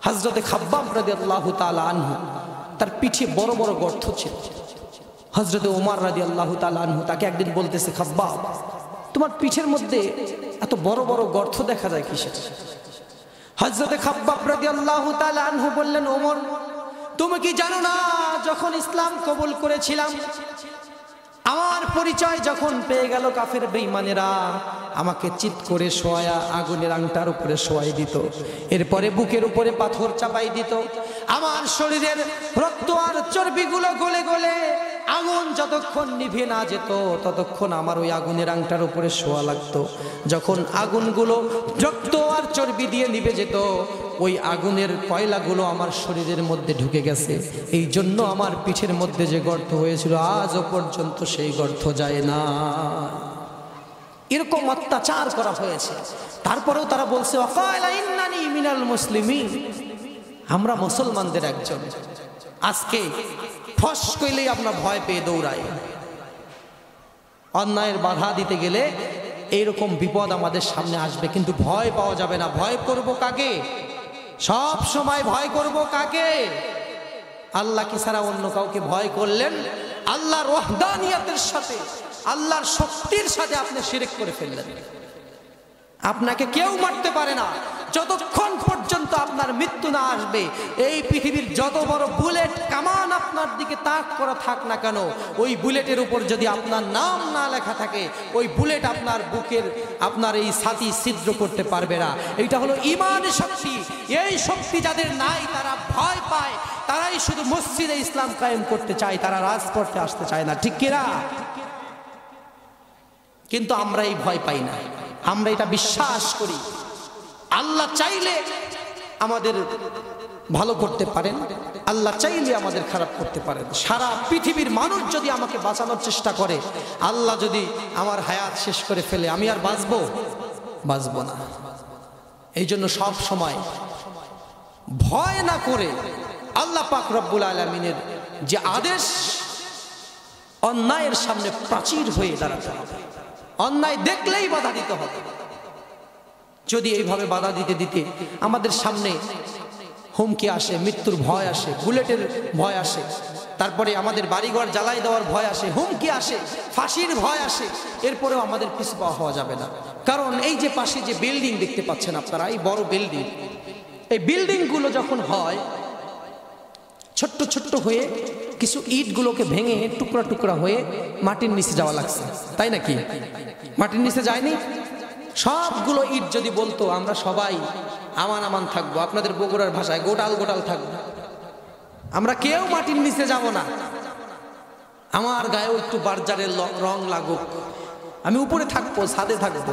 হযরতে খাব্বাব রাদিয়াল্লাহু তাআলা আনহু, তার পিঠে বড় বড় গর্ত ছিল। হযরতে ওমর রাদিয়াল্লাহু তাআলা আনহু তাকে একদিন বলতেছে, খাব্বাব তোমার পিঠের মধ্যে এত বড় বড় গর্ত দেখা যায় কিসের? হযরতে খাব্বাব রাদিয়াল্লাহু তাআলা আনহু বললেন, ওমর তুমি কি জানো না, যখন ইসলাম কবুল করেছিলাম, আমার পরিচয় যখন পেয়ে গেল কাফের বেঈমানেরা, আমাকে চিৎ করে শোয়া আগুনের আংটার উপরে শোয়াই দিত, এরপরে বুকের উপরে পাথর চাপাই দিত। আমার শরীরের রক্ত আর চর্বিগুলো গলে গলে আগুন যতক্ষণ নিভে না যেত ততক্ষণ আমার ওই আগুনের আংটার উপরে শোয়া লাগতো। যখন আগুনগুলো রক্ত আর চর্বি দিয়ে নিভে যেত, ওই আগুনের কয়লাগুলো আমার শরীরের মধ্যে ঢুকে গেছে। এই জন্য আমার পিঠের মধ্যে যে গর্ত হয়েছিল আজও পর্যন্ত সেই গর্ত যায় না। এরকম অত্যাচার করা হয়েছে, তারপরেও তারা বলছে ওয়াকালা ইন্নানি মিনাল মুসলিমিন, আমরা মুসলমানদের একজন। আজকে ফস কইলেই আমরা ভয় পেয়ে দৌড়াই। অন্যায়ের বাধা দিতে গেলে এইরকম বিপদ আমাদের সামনে আসবে, কিন্তু ভয় পাওয়া যাবে না। ভয় করব কাকে? সব সময় ভয় করব কাকে? আল্লাহকে ছাড়া অন্য কাউকে ভয় করলেন আল্লাহর ওয়াহদানিয়তের সাথে, আল্লাহর শক্তির সাথে আপনি শিরক করে ফেললেন। আপনাকে কেউ মারতে পারে না যতক্ষণ পর্যন্ত আপনার মৃত্যু না আসবে। এই পৃথিবীর যত বড় বুলেট কামান আপনার দিকে তাক করা থাক না কেন, ওই বুলেটের উপর যদি আপনার নাম না লেখা থাকে, ওই বুলেট আপনার বুকের আপনার এই ছাতি ছিদ্র করতে পারবে না। এইটা হলো ঈমানের শক্তি। এই শক্তি যাদের নাই, তারা ভয় পায়, তারাই শুধু মসজিদে ইসলাম কায়েম করতে চায়, তারা রাজপথে আসতে চায় না। ঠিক কিনা? কিন্তু আমরা এই ভয় পাই না, আমরা এটা বিশ্বাস করি আল্লাহ চাইলে আমাদের ভালো করতে পারেন, আল্লাহ চাইলে আমাদের খারাপ করতে পারেন। সারা পৃথিবীর মানুষ যদি আমাকে বাঁচানোর চেষ্টা করে, আল্লাহ যদি আমার হায়াত শেষ করে ফেলে, আমি আর বাঁচবো না। এই জন্য সব সময় ভয় না করে আল্লাহ পাক রব্বুল আলামিনের যে আদেশ, অন্যায়ের সামনে প্রাচীর হয়ে দাঁড়াতে হবে, অন্যায় দেখলেই বাধা দিতে হবে। যদি এইভাবে বাধা দিতে দিতে আমাদের সামনে হুমকি আসে, মৃত্যুর ভয় আসে, বুলেটের ভয় আসে, তারপরে আমাদের বাড়িঘর জ্বালাই দেওয়ার ভয় আসে, হুমকি আসে, ফাঁসির ভয় আসে, এরপরেও আমাদের পিছু পা হওয়া যাবে না। কারণ এই যে পাশে যে বিল্ডিং দেখতে পাচ্ছেন আপনারা, এই বড় বিল্ডিং, এই বিল্ডিংগুলো যখন হয় ছোট্ট ছোট্ট হয়ে কিছু ইটগুলোকে ভেঙে টুকরা টুকরা হয়ে মাটির নিচে যাওয়া লাগছে, তাই নাকি? মাটির নিচে যায়নি? সবগুলো ইট যদি বলতো আমরা সবাই আমান আমান থাকবো, আপনাদের বগুড়ার ভাষায় গোটাল গোটাল থাকবো, আমরা কেউ মাটির নিচে যাব না, আমার গায়েও একটু বার্জারের রং লাগুক, আমি উপরে থাকবো, ছাদে থাকবো,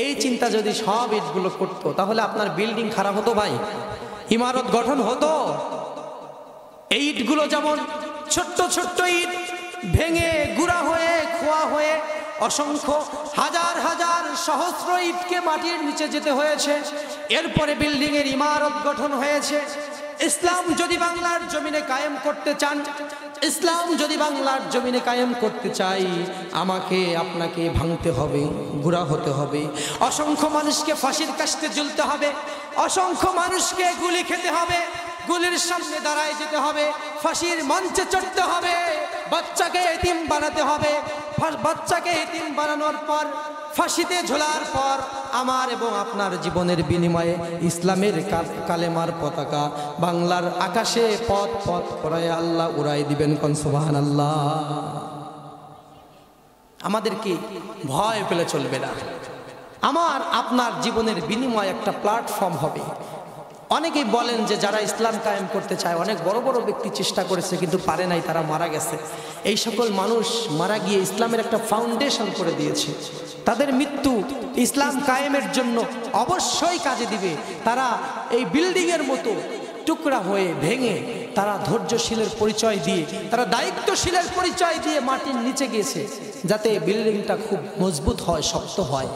এই চিন্তা যদি সব ইটগুলো করতো, তাহলে আপনার বিল্ডিং খারাপ হতো ভাই? ইমারত গঠন হতো? এই ইটগুলো যেমন ছোট্ট ছোট্ট ইট ভেঙে গুঁড়া হয়ে খোয়া হয়ে অসংখ্য হাজার হাজার সহস্র ইটকে মাটির নিচে যেতে হয়েছে, এরপরে বিল্ডিং এর ইমারত গঠন হয়েছে। ইসলাম যদি বাংলার জমিনে কায়েম করতে চান, ইসলাম যদি বাংলার জমিনে কায়েম করতে চাই, আমাকে আপনাকে ভাঙতে হবে, গুঁড়া হতে হবে, অসংখ্য মানুষকে ফাঁসির কাস্তে ঝুলতে হবে, অসংখ্য মানুষকে গুলি খেতে হবে, গুলির সামনে দাঁড়ায় যেতে হবে, ফাঁসির মঞ্চে চড়তে হবে, বাচ্চাকে এতিম বানাতে হবে, বাচ্চাকে এতিম বানানোর পর ফাঁসিতে ঝোলার পর আমার এবং আপনার জীবনের বিনিময়ে ইসলামের কালেমার পতাকা বাংলার আকাশে পথ পথ করায় আল্লাহ উড়াই দিবেন। কোন সুবহানাল্লাহ। আমাদেরকে ভয় পেলে চলবে না। আমার আপনার জীবনের বিনিময় একটা প্ল্যাটফর্ম হবে। অনেকেই বলেন যে যারা ইসলাম কায়েম করতে চায়, অনেক বড় বড় ব্যক্তি চেষ্টা করেছে কিন্তু পারে নাই, তারা মারা গেছে। এই সকল মানুষ মারা গিয়ে ইসলামের একটা ফাউন্ডেশন করে দিয়েছে। তাদের মৃত্যু ইসলাম কায়েমের জন্য অবশ্যই কাজে দিবে। তারা এই বিল্ডিংয়ের মতো টুকরা হয়ে ভেঙে তারা ধৈর্যশীলের পরিচয় দিয়ে, তারা দায়িত্বশীলের পরিচয় দিয়ে মাটির নিচে গিয়েছে, যাতে বিল্ডিংটা খুব মজবুত হয়, শক্ত হয়।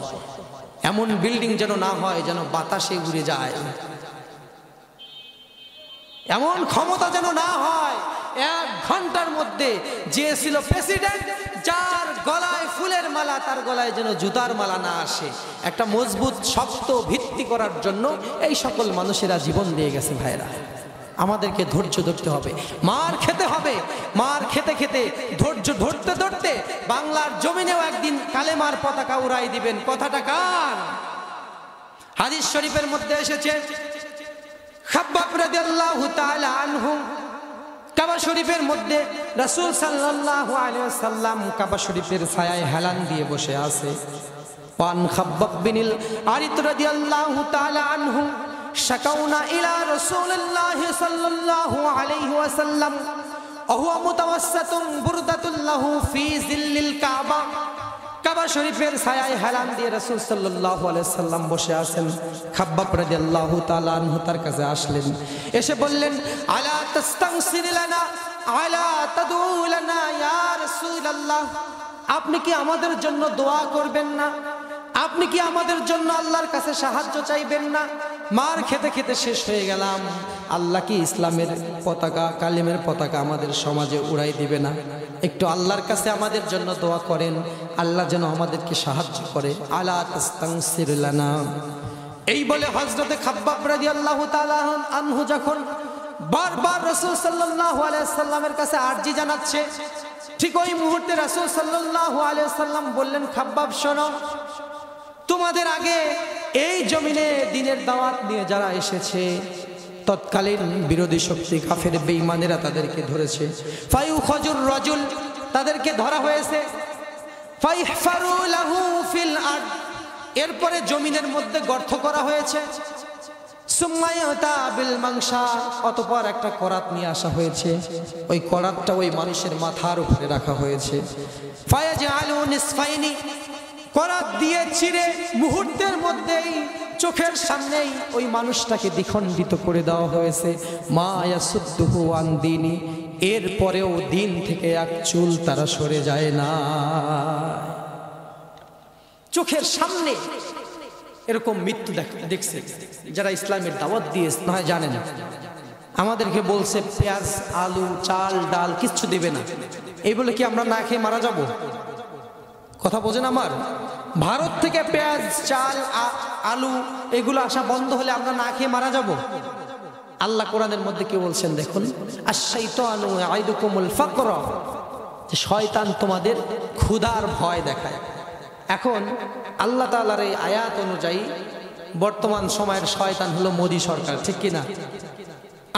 এমন বিল্ডিং যেন না হয় যেন বাতাসে উড়ে যায়, এমন ক্ষমতা যেন না হয় 1 ঘন্টার মধ্যে যে ছিল প্রেসিডেন্ট, যার গলায় ফুলের মালা তার গলায় যেন জুতার মালা না আসে। একটা মজবুত শক্ত ভিত্তি করার জন্য এই সকল মানুষেরা জীবন দিয়ে গেছে। ভাইরা, আমাদেরকে ধৈর্য ধরতে হবে, মার খেতে হবে। মার খেতে খেতে ধৈর্য ধরতে ধরতে বাংলার জমিনেও একদিন কালেমার পতাকা উড়াই দিবেন। কথাটা কার? হাদিস শরীফের মধ্যে এসেছে, খাব্বাব রাদিয়াল্লাহু তাআলা আনহু কাবা শরীফের মধ্যে রাসূল সাল্লাল্লাহু আলাইহি ওয়াসাল্লাম কাবা শরীফের ছায়ায় হেলান দিয়ে বসে আছে। পান খাব্বাব বিনিল আরিত রাদিয়াল্লাহু তাআলা আনহু শাকাউনা ইলা রাসূলিল্লাহি সাল্লাল্লাহু আলাইহি ওয়াসাল্লাম ওয়া হুয়া মুতাওয়াসসাতুন বুরদাতুল লাহু ফি জিল্লিল কাবা। কাবা শরীফের ছায়ায় হেলান দিয়ে রাসূল সাল্লাল্লাহু আলাইহি ওয়াসাল্লাম বসে আছেন। খাব্বাব রাদিয়াল্লাহু তাআলা আনহু তার কাছে আসলেন, এসে বললেন, আলা তাস্তাগফির লানা আলা তাদউ লানা ইয়া রাসূলুল্লাহ, আপনি কি আমাদের জন্য দোয়া করবেন না? আপনি কি আমাদের জন্য আল্লাহর কাছে সাহায্য চাইবেন না? মার খেতে খেতে শেষ হয়ে গেলাম, আল্লাহ কি ইসলামের পতাকা, কালেমের পতাকা আমাদের সমাজে উড়াই দিবে না? একটু আল্লাহর কাছে আমাদের জন্য দোয়া করেন, আল্লাহ যেন আমাদেরকে সাহায্য করে। আলা তাস্তাগফির লানা। এই বলে হযরতে খাব্বাব রাদিয়াল্লাহু তাআলা আনহু যখন বারবার রাসূল সাল্লাল্লাহু আলাইহি ওয়াসাল্লামের কাছে আরজি জানাচ্ছে, ঠিক ওই মুহূর্তে রাসূল সাল্লাল্লাহু আলাইহি ওয়াসাল্লাম বললেন, খাব্বাব শোনো, তোমাদের আগে এই জমিনে দ্বীনের দাওয়াত নিয়ে যারা এসেছে, তৎকালীন বিরোধী শক্তি কাফের বেঈমানেরা তাদেরকে ধরেছে। ফায়ুখাজুর রাজুল, তাদেরকে ধরা হয়েছে। ফাইহফারু লাহু ফিল আরদ, এরপরে জমিনের মধ্যে গর্ত করা হয়েছে। সুম্মায়াতা বিল মাংসা, অতঃপর একটা করাত নিয়ে আসা হয়েছে। ওই করাতটা ওই মানুষের মাথার উপরে রাখা হয়েছে। ফায়াজআলু নিসফাইনি, করাত দিয়ে চিরে মুহূর্তের মধ্যেই চোখের সামনেই ওই মানুষটাকে দ্বিখণ্ডিত করে দেওয়া হয়েছে। মা ইয়াসুদ্দুহু আন দীনি, এরপরেও দিন থেকে এক চুল তারা সরে যায় না। চোখের সামনে এরকম মৃত্যু দেখছে যারা ইসলামের দাওয়াত দিয়ে নয় জানেন। আমাদেরকে বলছে পেঁয়াজ, আলু, চাল, ডাল কিচ্ছু দিবে না। এই বলে কি আমরা না খেয়ে মারা যাব? কথা বোঝেন আমার? ভারত থেকে পেঁয়াজ, চাল, আলু এগুলো আসা বন্ধ হলে আমরা না খেয়ে মারা যাব? আল্লাহ কোরআনের মধ্যে কি বলছেন দেখুন, আশ-শাইতানু ইয়াইদুকুমুল ফাকর, যে শয়তান তোমাদের ক্ষুধার ভয় দেখায়। এখন আল্লাহ তাআলার এই আয়াত অনুযায়ী বর্তমান সময়ের শয়তান হলো মোদী সরকার, ঠিক কিনা?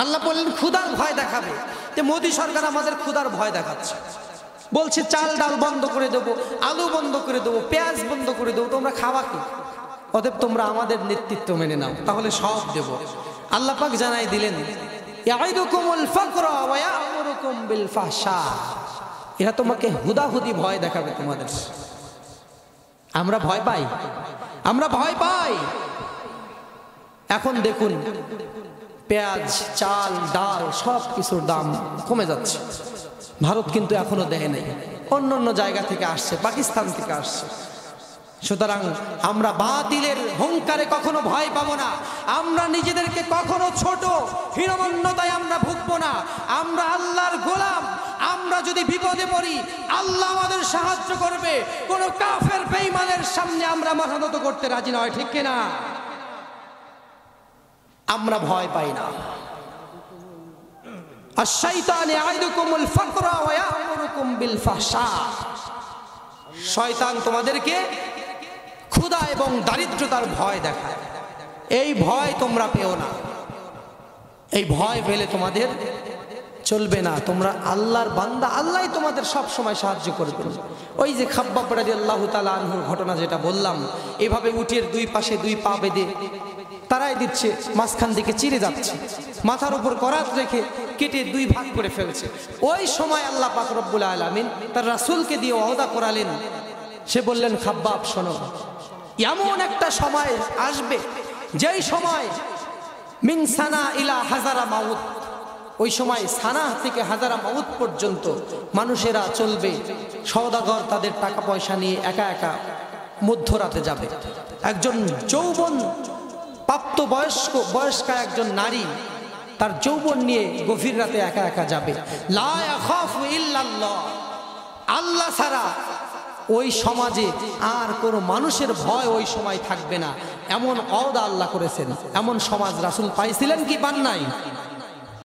আল্লাহ বললেন ক্ষুধার ভয় দেখাবে, যে মোদী সরকার আমাদের ক্ষুধার ভয় দেখাচ্ছে, বলছে চাল ডাল বন্ধ করে দেবো, আলু বন্ধ করে দেবো, পেঁয়াজ বন্ধ করে দেবো, তোমরা খাওয়া কি? অতএব তোমরা আমাদের নেতৃত্ব মেনে নাও, তাহলে সব দেব। আল্লাহ পাক জানাই দিলেন ইয়াইদুকুমুল ফাকরা ওয়া ইয়া'মুরুকুম বিল ফাহশা, এরা তোমাকে হুদাহুদি ভয় দেখাবে তোমাদের। আমরা ভয় পাই, আমরা ভয় পাই। এখন দেখুন পেঁয়াজ, চাল, ডাল সব কিছুর দাম কমে যাচ্ছে। ভারত কিন্তু এখনো দেয় নাই, অন্য অন্য জায়গা থেকে আসছে, পাকিস্তান থেকে আসছে। সুতরাং আমরা বাতিলের হুঙ্কারে কখনো ভয় পাবো না, আমরা নিজেদেরকে কখনো ছোট হীনমন্যতায় আমরা ভুগবো না। আমরা আল্লাহর গোলাম, আমরা যদি বিপদে পড়ি আল্লাহ আমাদের সাহায্য করবে। কোন কাফের বেঈমানের সামনে আমরা মাথা নত করতে রাজি নয়, ঠিক কিনা? আমরা ভয় পাই না। আশ-শাইতানু ইয়াইদুকুমুল ফাকরা ওয়া ইয়া'মুরুকুম বিল ফাহশা, শয়তান তোমাদেরকে ক্ষুধা এবং দারিদ্রতার ভয় দেখায়। এই ভয় তোমরা পেও না, এই ভয় পেলে তোমাদের চলবে না। তোমরা আল্লাহর বান্দা, আল্লাহই তোমাদের সব সময় সাহায্য করবেন। ওই যে খাব্বাব রাদিয়াল্লাহু তাআলা আনহুর ঘটনা যেটা বললাম, এভাবে উটের দুই পাশে দুই পা বেঁধে তারাই দিচ্ছে, মাঝখান দিকে চিরে যাচ্ছে, মাথার উপর করাত রেখে কেটে দুই ভাগ করে ফেলছে। ওই সময় আল্লাহ পাক রব্বুল আলামিন তার রাসূলকে দিয়ে ওয়াদা করালেন। সে বললেন, খাব্বাব শোনো, এমন একটা সময় আসবে যেই সময় মিন সানা ইলা হাজারা মাউত, ওই সময় সানা থেকে হাজারা মাউত পর্যন্ত মানুষেরা চলবে। সওদাগর তাদের টাকা পয়সা নিয়ে একা একা মধ্যরাতে যাবে। একজন যৌবন প্রাপ্ত বয়স্কা একজন নারী তার যৌবন নিয়ে গভীর রাতে একা একা যাবে। লা ইয়াখাফু ইল্লাল্লাহ, আল্লাহ ছাড়া ওই সমাজে আর কোনো মানুষের ভয় ওই সময় থাকবে না, এমন ওয়াদা আল্লাহ করেছেন। এমন সমাজ রাসূল পাইছিলেন কি পান নাই?